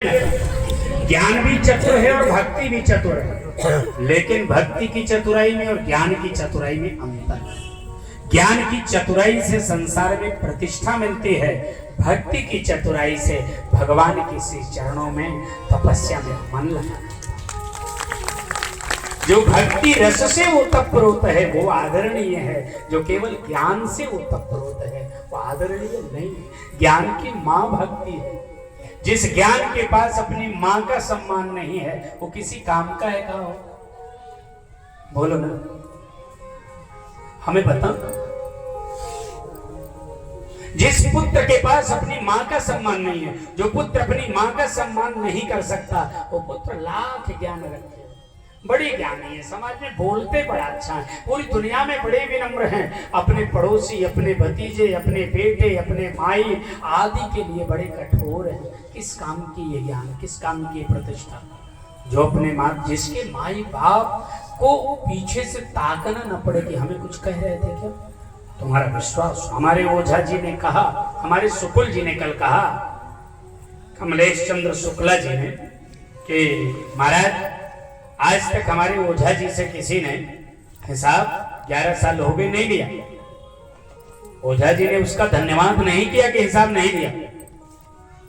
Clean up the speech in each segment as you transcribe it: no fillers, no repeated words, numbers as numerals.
ज्ञान भी चतुर है और भक्ति भी चतुर है, लेकिन भक्ति की चतुराई में और ज्ञान की चतुराई में अंतर है। ज्ञान की चतुराई से संसार में प्रतिष्ठा मिलती है, भक्ति की चतुराई से भगवान के श्री चरणों में तपस्या में मन लगता है। जो भक्ति रस से ओतप्रोत है वो आदरणीय है, जो केवल ज्ञान से ओतप्रोत है वो आदरणीय नहीं। ज्ञान की मां भक्ति है। जिस ज्ञान के पास अपनी मां का सम्मान नहीं है वो किसी काम का है? कहा हो, बोलो ना, हमें बता। जिस पुत्र के पास अपनी मां का सम्मान नहीं है, जो पुत्र अपनी मां का सम्मान नहीं कर सकता, वो पुत्र लाख ज्ञान रखे, बड़ी ज्ञानी है, समाज में बोलते बड़ा अच्छा है, पूरी दुनिया में बड़े विनम्र हैं, अपने पड़ोसी, अपने भतीजे, अपने बेटे, अपने माई आदि के लिए बड़े कठोर हैं। किस काम की ये ज्ञान, किस काम की ये प्रतिष्ठा? जो अपने माँ, जिसके माई बाप को पीछे से ताकना न पड़े कि हमें कुछ कह रहे थे क्या, तुम्हारा विश्वास। हमारे ओझा जी ने कहा, हमारे शुक्ल जी ने कल कहा, कमलेश चंद्र शुक्ला जी ने, कि महाराज आज तक हमारे ओझा जी से किसी ने हिसाब 11 साल हो गए नहीं लिया। ओझा जी ने उसका धन्यवाद नहीं किया कि हिसाब नहीं दिया।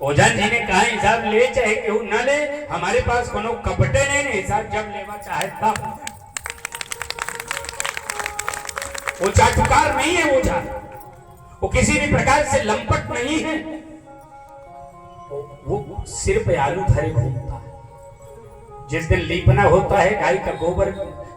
ओझा जी ने कहा हिसाब ले चाहे क्यों न ले, हमारे पास कोनो कपटे नहीं, हिसाब जब लेवा चाहे तब। वो चाटुकार नहीं है ओझा, वो किसी भी प्रकार से लंपट नहीं है, वो सिर पे आलू धरे घूमता है। जिस दिन लीपना होता है, गाय का गोबर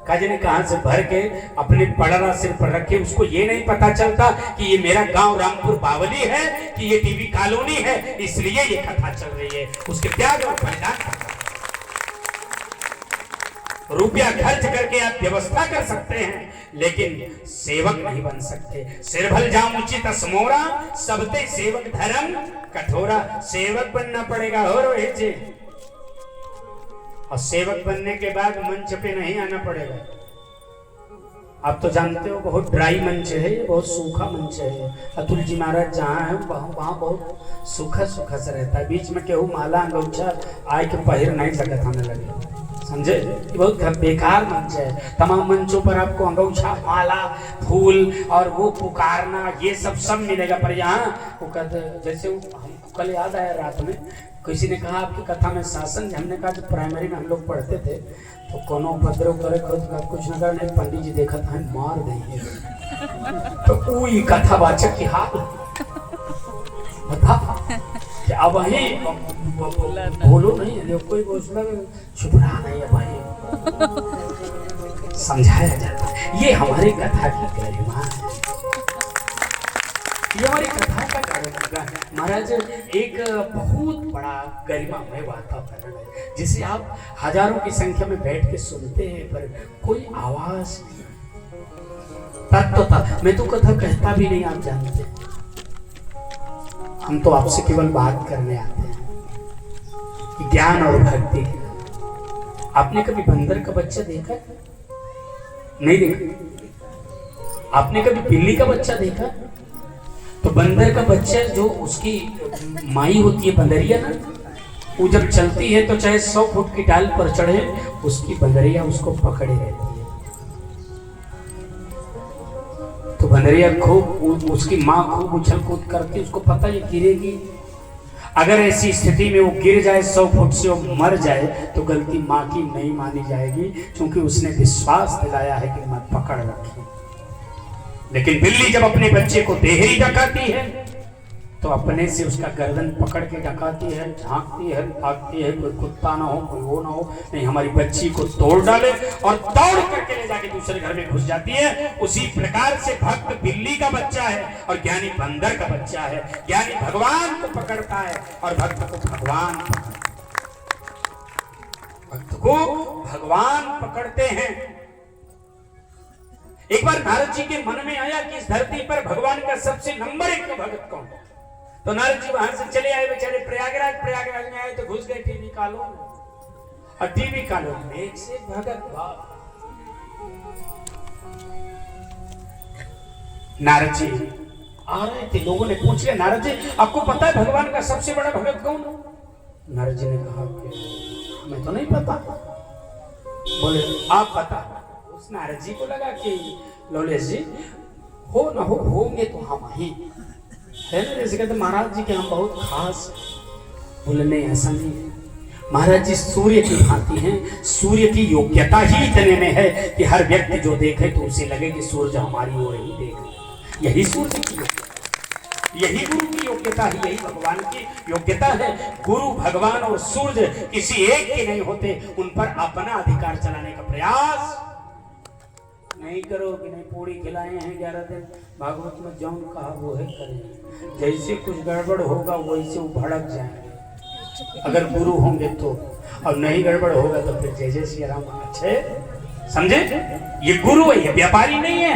काजने कहां से भर के अपने पड़रा सिर पर रखे, उसको ये नहीं पता चलता कि ये मेरा गांव रामपुर बावली है कि ये टीवी कॉलोनी है, इसलिए ये कथा चल रही है। उसके त्याग और बलिदान करता है। रुपया खर्च करके आप व्यवस्था कर सकते हैं, लेकिन सेवक नहीं बन सकते। सिर भल जाऊं उचित असमोरा, सबते सेवक धर्म कठोरा। सेवक बनना पड़ेगा हो रोहित जी, और सेवक बनने के बाद मंच पे नहीं आना पड़ेगा। आप तो जानते हो बहुत ड्राई मंच है, बहुत सूखा मंच है। अतुल जी महाराज जहाँ है वहाँ बहुत सूखा सूखा सा रहता है। बीच में केहू माला अंगूठा आए के पहिर नहीं सकता हमें लगे, समझे? बहुत बेकार मंच है। तमाम मंचों पर आपको अंगूठा, माला, फूल और वो पुकारना ये सब मिलेगा, पर यहाँ वो कहते जैसे हमको कल याद आया रात में किसी ने कहा आपकी कथा में शासन, हमने कहा जो प्राइमरी में हम लोग पढ़ते थे तो कोनो उपद्रव करे खुद का कुछ न करने, पंडित जी देखा था मार देंगे, तो कोई कथावाचक की हाल बता कि अब वही बोलो नहीं है, कोई चुप रहा नहीं है भाई, समझाया जाता है। ये हमारी कथा की गरिमा है, ये हमारी कथा का कार्यक्रम है महाराज। एक बहुत बड़ा गरिमामय वातावरण है, जिसे आप हजारों की संख्या में बैठ के सुनते हैं पर कोई आवाज नहीं, तत्वता। मैं तो कथा कहता भी नहीं, आप जानते, हम तो आपसे केवल बात करने आते हैं कि ज्ञान और भक्ति। आपने कभी बंदर का बच्चा देखा? नहीं देखा। आपने कभी बिल्ली का बच्चा देखा? तो बंदर का बच्चा जो उसकी माई होती है बंदरिया ना, वो जब चलती है तो चाहे 100 फुट की डाल पर चढ़े, उसकी बंदरिया उसको पकड़े रहती है। तो बंदरिया खूब, उसकी माँ खूब उछल कूद करती, उसको पता है गिरेगी। अगर ऐसी स्थिति में वो गिर जाए 100 फुट से, वो मर जाए, तो गलती माँ की नहीं मानी जाएगी, क्योंकि उसने विश्वास दिलाया है कि मैं पकड़ रखी। लेकिन बिल्ली जब अपने बच्चे को देहरी डकाती है तो अपने से उसका गर्दन पकड़ के डकाती है, झांकती है, भागती है, कोई कुत्ता ना हो, कोई वो ना हो, नहीं हमारी बच्ची को तोड़ डाले, और दौड़ करके ले जाके दूसरे घर में घुस जाती है। उसी प्रकार से भक्त बिल्ली का बच्चा है और ज्ञानी बंदर का बच्चा है। ज्ञानी भगवान को पकड़ता है और भक्त को भगवान पकड़ते हैं। एक बार नारद जी के मन में आया कि इस धरती पर भगवान का सबसे नंबर 1 भगत कौन? तो नारद जी वहां से चले आए बेचारे प्रयागराज में आए तो घुस गए टीवी कॉलोनी में, और टीवी कॉलोनी में एक से भगत बाप। नारद जी आ रहे थे, लोगों ने पूछ लिया नारद जी आपको पता है भगवान का सबसे बड़ा भगत कौन? नारद जी ने कहा कि हमें तो नहीं पता। बोले आप बता। उस नारद जी को लगा कि लौलेश जी हो ना हो होंगे तो हम ही है ना, जैसे कहते महाराज जी के हम बहुत खास। बोले नहीं ऐसा नहीं है, महाराज जी सूर्य की भांति हैं, सूर्य की योग्यता ही इतने में है कि हर व्यक्ति जो देखे तो उसे लगे कि सूर्य हमारी ओर ही देख रहा। यही सूर्य की योग्यता, यही गुरु की योग्यता है, यही भगवान की योग्यता है। गुरु भगवान और सूर्य किसी एक के नहीं होते, उन पर अपना अधिकार चलाने का प्रयास नहीं करो कि नहीं पूरी खिलाए हैं 11 दिन। भागवत में जौन कहा वो है करें, जैसे कुछ गड़बड़ होगा वैसे वो भड़क जाएंगे अगर गुरु होंगे तो, और नहीं गड़बड़ होगा तो फिर जय जय श्री राम। अच्छे समझे, ये गुरु है, ये व्यापारी नहीं है।